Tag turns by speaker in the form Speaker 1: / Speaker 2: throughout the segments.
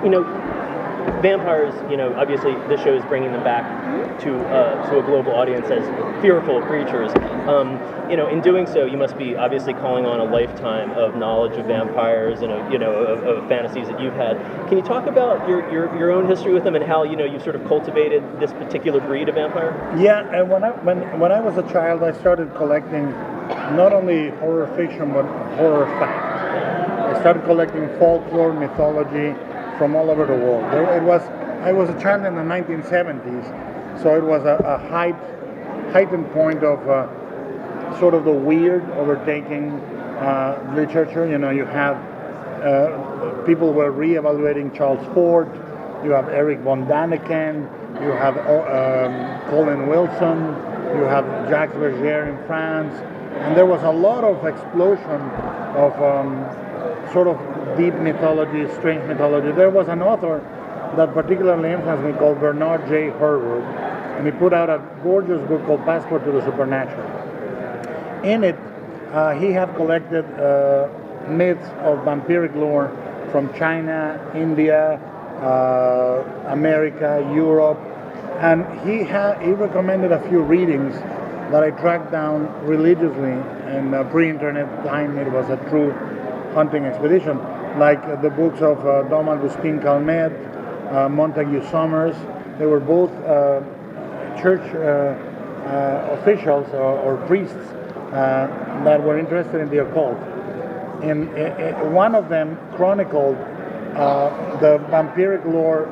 Speaker 1: You know, vampires, you know, obviously this show is bringing them back to a global audience as fearful creatures. You know, in doing so, you must be obviously calling on a lifetime of knowledge of vampires and of fantasies that you've had. Can you talk about your own history with them and how you sort of cultivated this particular breed of vampire?
Speaker 2: Yeah, and when I was a child, I started collecting not only horror fiction but horror fact. I started collecting folklore, mythology from all over the world. I was a child in the 1970s, so it was a heightened point of sort of the weird overtaking literature. You know, you have people were re-evaluating Charles Fort. You have Eric von Daniken. You have Colin Wilson. You have Jacques Berger in France, and there was a lot of explosion of sort of deep mythology, strange mythology. There was an author that particularly influenced me called Bernard J. Herwood, and he put out a gorgeous book called Passport to the Supernatural. In it, he had collected myths of vampiric lore from China, India, America, Europe, and he recommended a few readings that I tracked down religiously. In pre-internet time, it was a true hunting expedition, like the books of Dom Augustin Calmet, Montague Summers. They were both church officials or priests that were interested in the occult. And one of them chronicled the vampiric lore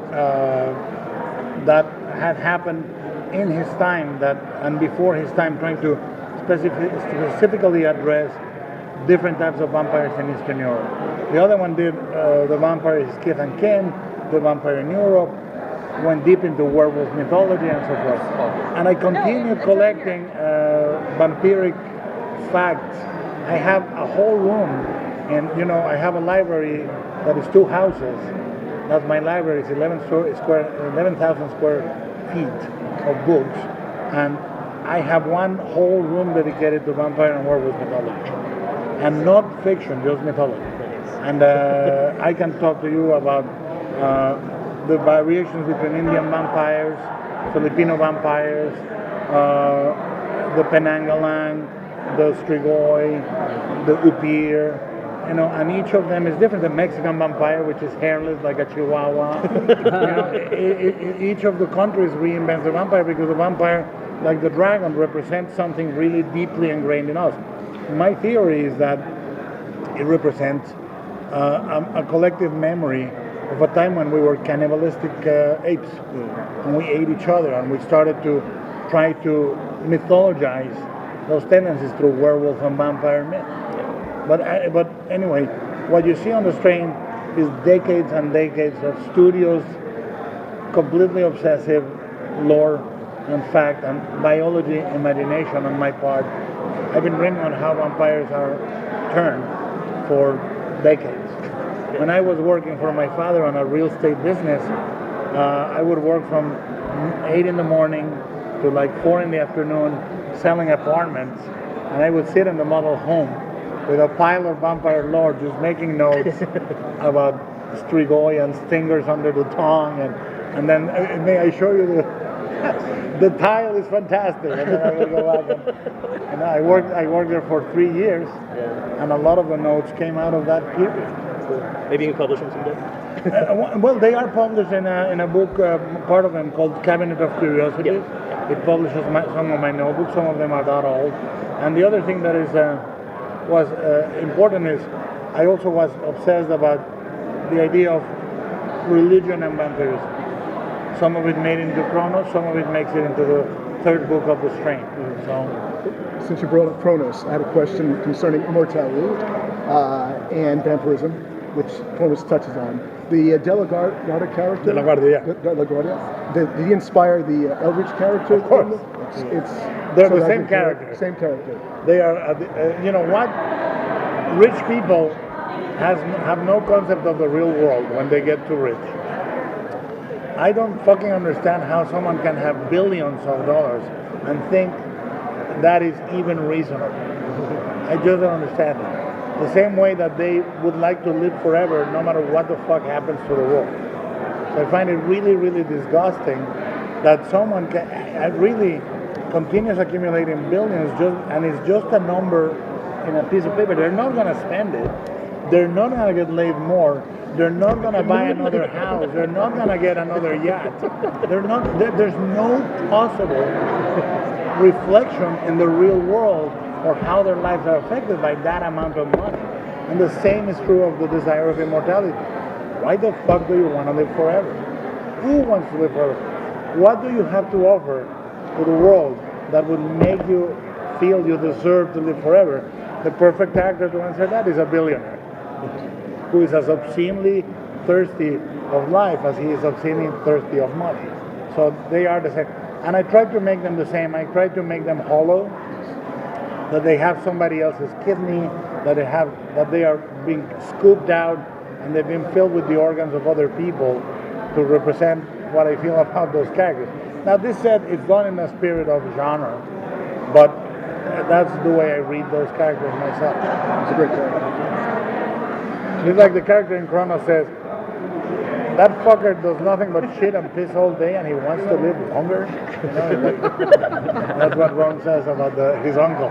Speaker 2: that had happened in his time and before his time, trying to specifically address different types of vampires in Eastern Europe. The other one did the vampire is Kith and Kin, the vampire in Europe, went deep into werewolf mythology and so forth. And I continued collecting vampiric facts. I have a whole room, and I have a library that is 2 houses. That's my library. It's 11,000 square feet of books, and I have one whole room dedicated to vampire and werewolf mythology, and not fiction, just mythology. And I can talk to you about the variations between Indian vampires, Filipino vampires, the Penangalang, the Strigoi, the Upir, and each of them is different. The Mexican vampire, which is hairless like a Chihuahua. Each of the countries reinvents the vampire because the vampire, like the dragon, represents something really deeply ingrained in us. My theory is that it represents a collective memory of a time when we were cannibalistic apes, and we ate each other, and we started to try to mythologize those tendencies through werewolf and vampire myth. But anyway, what you see on the strain is decades and decades of studios, completely obsessive lore and fact and biology imagination on my part. I've been reading on how vampires are turned for decades. When I was working for my father on a real estate business, I would work from 8 in the morning to like 4 in the afternoon selling apartments, and I would sit in the model home with a pile of vampire lore, just making notes about strigoi and stingers under the tongue, and then may I show you the tile is fantastic, and then I would go back and I worked there for 3 years, and a lot of the notes came out of that period.
Speaker 1: Maybe you can publish them someday.
Speaker 2: Well, they are published in a book, part of them called Cabinet of Curiosities. It publishes some of my notebooks. Some of them are that old. And the other thing that was important is I also was obsessed about the idea of religion and vampirism. Some of it made into Chronos, some of it makes it into the 3rd book of the strain. So,
Speaker 3: since you brought up Chronos, I had a question concerning immortality and vampirism, which Chronos touches on. The De La Guardia character.
Speaker 2: De La Guardia.
Speaker 3: De La Guardia. Did he inspire the Eldritch character?
Speaker 2: Of course. They're the same character.
Speaker 3: Same character.
Speaker 2: They are, you know what? Rich people have no concept of the real world when they get too rich. I don't fucking understand how someone can have billions of dollars and think that is even reasonable. I just don't understand it. the same way that they would like to live forever no matter what the fuck happens to the world. So I find it really, really disgusting that someone really continues accumulating billions and it's just a number in a piece of paper. They're not going to spend it. They're not going to get laid more. They're not going to buy another house. They're not going to get another yacht. There's no possible reflection in the real world or how their lives are affected by that amount of money. And the same is true of the desire of immortality. Why the fuck do you want to live forever? Who wants to live forever? What do you have to offer to the world that would make you feel you deserve to live forever? The perfect actor to answer that is a billionaire who is as obscenely thirsty of life as he is obscenely thirsty of money. So they are the same. And I try to make them the same. I try to make them hollow, that they have somebody else's kidney, that they are being scooped out and they've been filled with the organs of other people to represent what I feel about those characters. Now this said, it's done in the spirit of genre, but that's the way I read those characters myself.
Speaker 3: It's a great character.
Speaker 2: It's like the character in Chrono says, that fucker does nothing but shit and piss all day and he wants to live longer. You know, that's what Ron says about his uncle.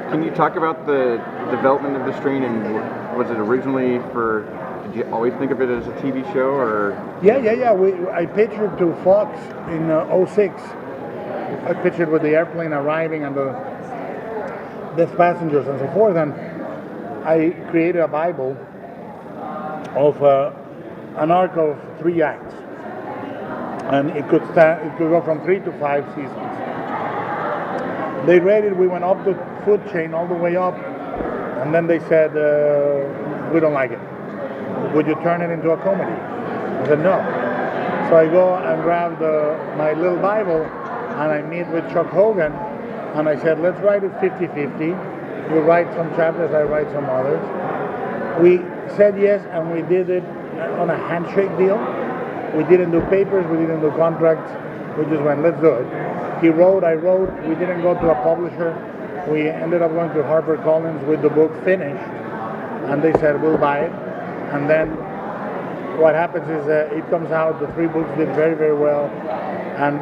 Speaker 4: Can you talk about the development of the strain, and was it originally did you always think of it as a TV show, or?
Speaker 2: Yeah. I pitched it to Fox in '06. I pitched it with the airplane arriving and the passengers and so forth, and I created a Bible of an arc of 3 acts, and it could go from 3 to 5 seasons. They read it. We went up the food chain all the way up, and then they said, "We don't like it. Would you turn it into a comedy?" I said, "No." So I go and grab my little Bible, and I meet with Chuck Hogan, and I said, "Let's write it 50-50. You write some chapters, I write some others." We said yes, and we did it on a handshake deal. We didn't do papers, we didn't do contracts. We just went, let's do it. He wrote, I wrote. We didn't go to a publisher. We ended up going to HarperCollins with the book finished, and they said, we'll buy it. And then what happens is it comes out, the 3 books did very, very well, and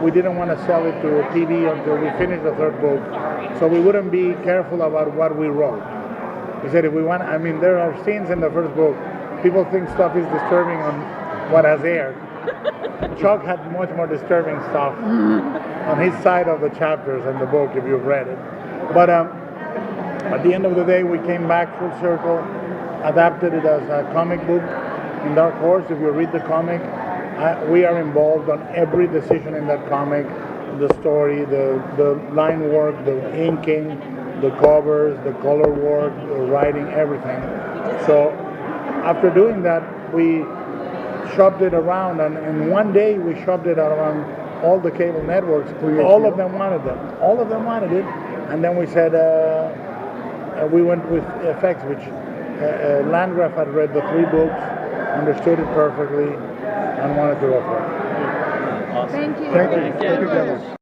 Speaker 2: we didn't want to sell it to TV until we finished the 3rd book, so we wouldn't be careful about what we wrote. We said, if we want, there are scenes in the 1st book, people think stuff is disturbing on what has aired. Chuck had much more disturbing stuff on his side of the chapters in the book, if you've read it. But at the end of the day, we came back full circle, adapted it as a comic book in Dark Horse. If you read the comic, we are involved on every decision in that comic, the story, the line work, the inking, the covers, the color work, the writing, everything. So after doing that, we shopped it around, and in one day we shopped it around all the cable networks. All of them wanted them. All of them wanted it. And then we said, we went with FX, which Landgraf had read the 3 books, understood it perfectly, and wanted to offer it.
Speaker 1: Awesome.
Speaker 5: Thank you.
Speaker 3: Thank you. Thank you, Dennis.